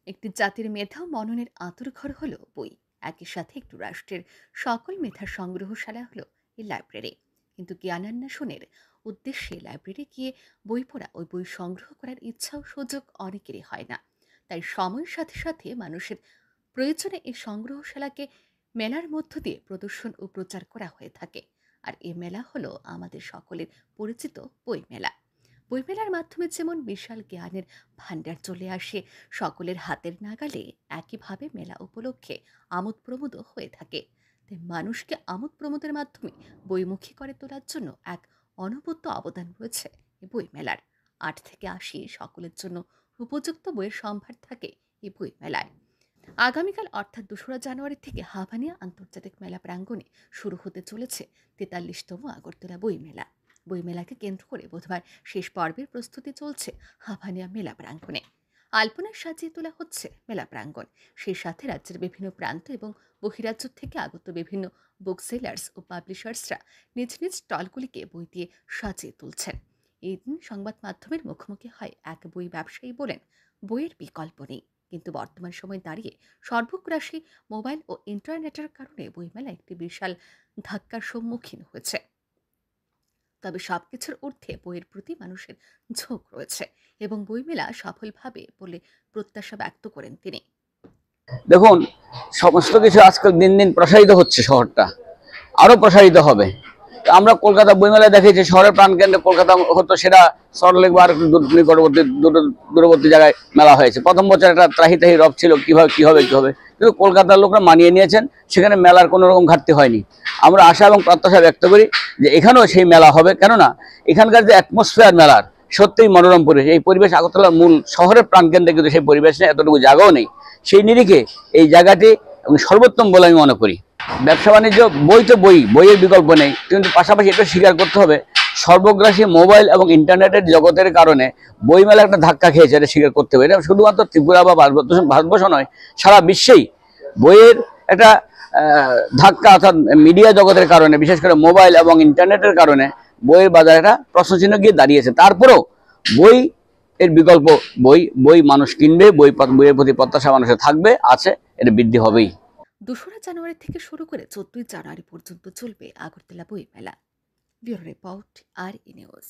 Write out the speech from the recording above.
একটি জাতির মেধা ও মননের আঁতুড়ঘর হলো বই। একই সাথে একটু রাষ্ট্রের সকল মেধার সংগ্রহশালা হলো এই লাইব্রেরি। কিন্তু জ্ঞানান্বেষণের উদ্দেশ্যে লাইব্রেরি গিয়ে বই পড়া ওই বই সংগ্রহ করার ইচ্ছা ও সুযোগ অনেকেরই হয় না। তাই সময়ের সাথে সাথে মানুষের প্রয়োজনে এই সংগ্রহশালাকে মেলার মধ্য দিয়ে প্রদর্শন ও প্রচার করা হয়ে থাকে। আর এই মেলা হলো আমাদের সকলের পরিচিত বই মেলা। বইমেলার মাধ্যমে যেমন বিশাল জ্ঞানের ভাণ্ডার চলে আসে সকলের হাতের নাগালে, একইভাবে মেলা উপলক্ষে আমোদ প্রমোদও হয়ে থাকে। তাই মানুষকে আমোদ প্রমোদের মাধ্যমে বইমুখী করে তোলার জন্য এক অনবদ্য অবদান রয়েছে এই বইমেলার। 8 থেকে 80 সকলের জন্য উপযুক্ত বইয়ের সম্ভার থাকে এই বইমেলায়। আগামীকাল অর্থাৎ 2রা জানুয়ারি থেকে হাভানিয়া আন্তর্জাতিক মেলা প্রাঙ্গণে শুরু হতে চলেছে 43তম আগরতলা বইমেলা। বইমেলাকে কেন্দ্র করে বুধবার শেষ পর্বের প্রস্তুতি চলছে হাভানিয়া মেলা প্রাঙ্গণে। আলপনায় সাজিয়ে তোলা হচ্ছে মেলা প্রাঙ্গণ। সেই সাথে রাজ্যের বিভিন্ন প্রান্ত এবং বহিরাজ্য থেকে আগত বিভিন্ন বুক সেলার্স ও পাবলিশার্সরা নিজ নিজ স্টলগুলিকে বই দিয়ে সাজিয়ে তুলছেন। এই দিন সংবাদ মাধ্যমের মুখোমুখি হয় এক বই ব্যবসায়ী বলেন, বইয়ের বিকল্প নেই, কিন্তু বর্তমান সময়ে দাঁড়িয়ে সর্বগ্রাসী মোবাইল ও ইন্টারনেটের কারণে বইমেলা একটি বিশাল ধাক্কার সম্মুখীন হয়েছে। তবে সবকিছুর ঊর্ধ্বে বইয়ের প্রতি মানুষের ঝোঁক রয়েছে এবং বইমেলা সফলভাবে বলে প্রত্যাশা ব্যক্ত করেন তিনি। দেখুন, সমস্ত কিছু আজকাল দিন দিন প্রসারিত হচ্ছে, শহরটা আরো প্রসারিত হবে। আমরা কলকাতা বইমেলায় দেখি যে শহরের প্রাণকেন্দ্রে কলকাতা হতো, সেটা সল্টলেক বা আর একটু নিকটবর্তী দূরবর্তী জায়গায় মেলা হয়েছে। প্রথম বছর একটা ত্রাহি ত্রাহি রব ছিল, কিভাবে কি হবে কি হবে, কিন্তু কলকাতার লোকরা মানিয়ে নিয়েছেন, সেখানে মেলার কোনো রকম ঘাটতি হয়নি। আমরা আশা এবং প্রত্যাশা ব্যক্ত করি যে এখানেও সেই মেলা হবে, কেননা এখানকার যে অ্যাটমসফিয়ার মেলার সত্যিই মনোরম পরিবেশ। এই পরিবেশ আগরতলার মূল শহরের প্রাণকেন্দ্রে কিন্তু সেই পরিবেশ নেই, এতটুকু জায়গাও নেই। সেই নিরিখে এই জায়গাটি সর্বোত্তম বলে আমি মনে করি। ব্যবসা বাণিজ্য, বই তো বই, বইয়ের বিকল্প নেই, কিন্তু পাশাপাশি এটা স্বীকার করতে হবে সর্বগ্রাসী মোবাইল এবং ইন্টারনেটের জগতের কারণে বইমেলা একটা ধাক্কা খেয়েছে, এটা স্বীকার করতে হবে। এটা শুধুমাত্র ত্রিপুরা বা ভারতবর্ষ নয়, সারা বিশ্বেই বইয়ের একটা ধাক্কা, অর্থাৎ মিডিয়া জগতের কারণে, বিশেষ করে মোবাইল এবং ইন্টারনেটের কারণে বইয়ের বাজারে একটা প্রশ্নচিহ্ন গিয়ে দাঁড়িয়েছে। তারপরেও বই এর বিকল্প, বই মানুষ কিনবে, বইয়ের প্রতি প্রত্যাশা মানুষের থাকবে, আছে, এটা বৃদ্ধি হবেই। 2রা জানুয়ারি থেকে শুরু করে 14ই জানুয়ারি পর্যন্ত চলবে আগরতলা বইমেলা। ব্যুরো রিপোর্ট, আর নিউজ।